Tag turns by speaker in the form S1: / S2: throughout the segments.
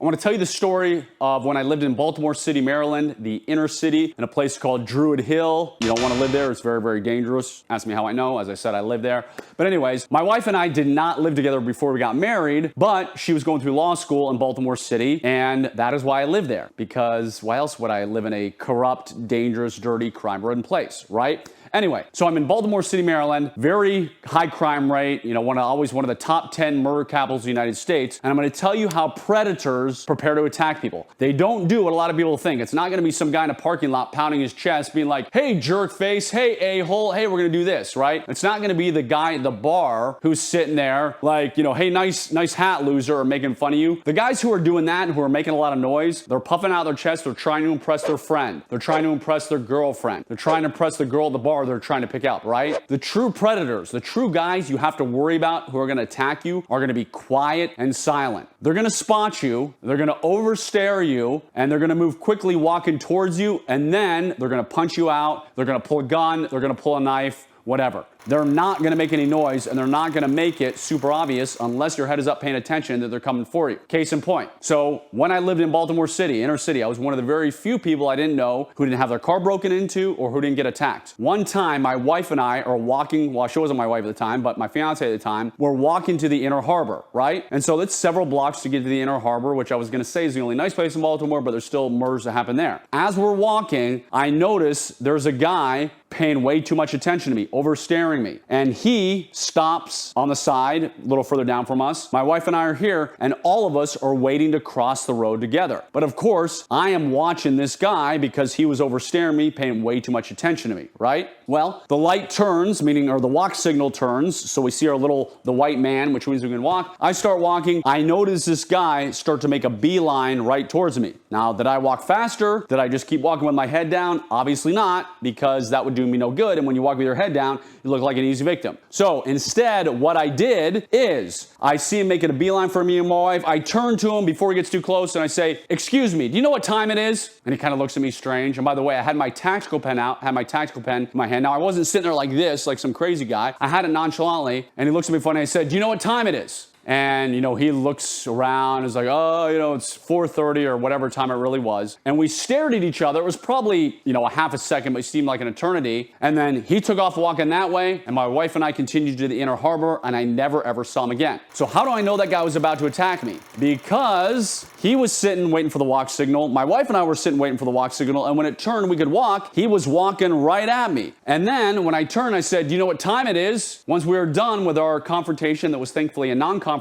S1: want to tell you the story of when I lived in Baltimore City, Maryland, the inner city, in a place called Druid Hill. You don't want to live there. It's very, very dangerous. Ask me how I know. As I said, I live there. But anyways, my wife and I did not live together before we got married, but she was going through law school in Baltimore City, and that is why I live there. Because why else would I live in a corrupt, dangerous, dirty, crime-ridden place, right? Anyway, so I'm in Baltimore City, Maryland, very high crime rate, always one of the top 10 murder capitals of the United States. And I'm going to tell you how predators prepare to attack people. They don't do what a lot of people think. It's not going to be some guy in a parking lot pounding his chest being like, hey, jerk face, hey, a-hole, hey, we're going to do this, right? It's not going to be the guy at the bar who's sitting there like, hey, nice hat, loser, or making fun of you. The guys who are doing that and who are making a lot of noise, they're puffing out their chest, they're trying to impress their friend. They're trying to impress their girlfriend. They're trying to impress the girl at the bar they're trying to pick up, right? The true predators, the true guys you have to worry about who are going to attack you are going to be quiet and silent. They're going to spot you, they're going to overstare you, and they're going to move quickly walking towards you, and then they're going to punch you out, they're going to pull a gun, they're going to pull a knife, whatever. They're not going to make any noise, and they're not going to make it super obvious unless your head is up paying attention that they're coming for you. Case in point. So when I lived in Baltimore City, inner city, I was one of the very few people I didn't know who didn't have their car broken into or who didn't get attacked. One time, my wife and I are walking, well, she wasn't my wife at the time, but my fiance at the time, were walking to the Inner Harbor, right? And so it's several blocks to get to the Inner Harbor, which I was going to say is the only nice place in Baltimore, but there's still murders that happen there. As we're walking, I notice there's a guy paying way too much attention to me, overstaring me. And he stops on the side, a little further down from us. My wife and I are here, and all of us are waiting to cross the road together. But of course, I am watching this guy because he was overstaring me, paying way too much attention to me, right? Well, the light turns, or the walk signal turns, so we see the white man, which means we can walk. I start walking. I notice this guy start to make a beeline right towards me. Now, did I walk faster? Did I just keep walking with my head down? Obviously not, because that would do me no good. And when you walk with your head down, you look like an easy victim. So instead, what I did is I see him making a beeline for me and my wife. I turn to him before he gets too close and I say, excuse me, do you know what time it is? And he kind of looks at me strange. And by the way, I had my tactical pen out, had my tactical pen in my hand. Now, I wasn't sitting there like this, like some crazy guy. I had it nonchalantly. And he looks at me funny. I said, do you know what time it is? And, he looks around and is like, oh, it's 4:30 or whatever time it really was. And we stared at each other. It was probably, a half a second, but it seemed like an eternity. And then he took off walking that way, and my wife and I continued to the Inner Harbor, and I never, ever saw him again. So how do I know that guy was about to attack me? Because he was sitting waiting for the walk signal. My wife and I were sitting waiting for the walk signal, and when it turned, we could walk. He was walking right at me. And then when I turned, I said, do you know what time it is? Once we were done with our confrontation that was thankfully a non-confrontation,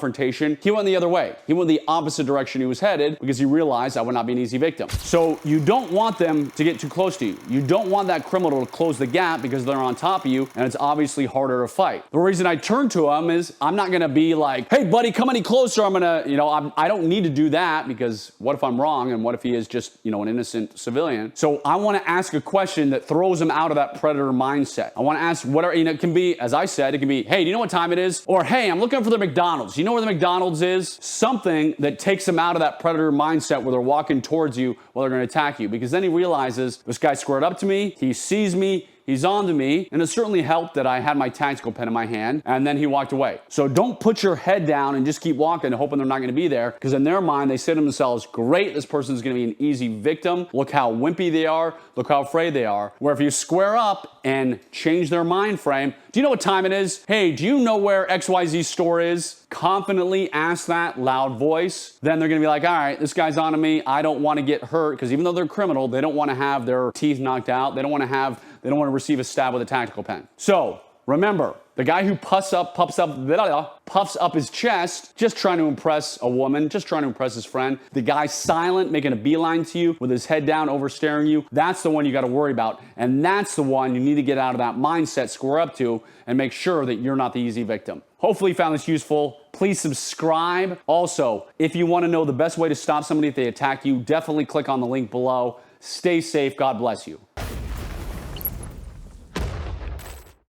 S1: he went the other way. He went the opposite direction he was headed because he realized I would not be an easy victim. So you don't want them to get too close to you. You don't want that criminal to close the gap because they're on top of you and it's obviously harder to fight. The reason I turned to him is I'm not going to be like, hey, buddy, come any closer. I'm going to, I don't need to do that because what if I'm wrong and what if he is just, an innocent civilian? So I want to ask a question that throws him out of that predator mindset. I want to ask it can be, as I said, it can be, hey, do you know what time it is? Or, hey, I'm looking for the McDonald's. You know where the McDonald's is? Something that takes them out of that predator mindset where they're walking towards you while they're going to attack you. Because then he realizes this guy squared up to me, he sees me, he's on to me, and it certainly helped that I had my tactical pen in my hand, and then he walked away. So don't put your head down and just keep walking hoping they're not going to be there, because in their mind, they say to themselves, great, this person's going to be an easy victim. Look how wimpy they are. Look how afraid they are. Where if you square up and change their mind frame, do you know what time it is? Hey, do you know where XYZ store is? Confidently ask that, loud voice. Then they're going to be like, all right, this guy's on to me. I don't want to get hurt, because even though they're criminal, they don't want to have their teeth knocked out. They don't want to receive a stab with a tactical pen. So remember, the guy who puffs up his chest, just trying to impress a woman, just trying to impress his friend. The guy silent, making a beeline to you with his head down, overstaring you. That's the one you got to worry about. And that's the one you need to get out of that mindset, square up to, and make sure that you're not the easy victim. Hopefully you found this useful. Please subscribe. Also, if you want to know the best way to stop somebody if they attack you, definitely click on the link below. Stay safe. God bless you.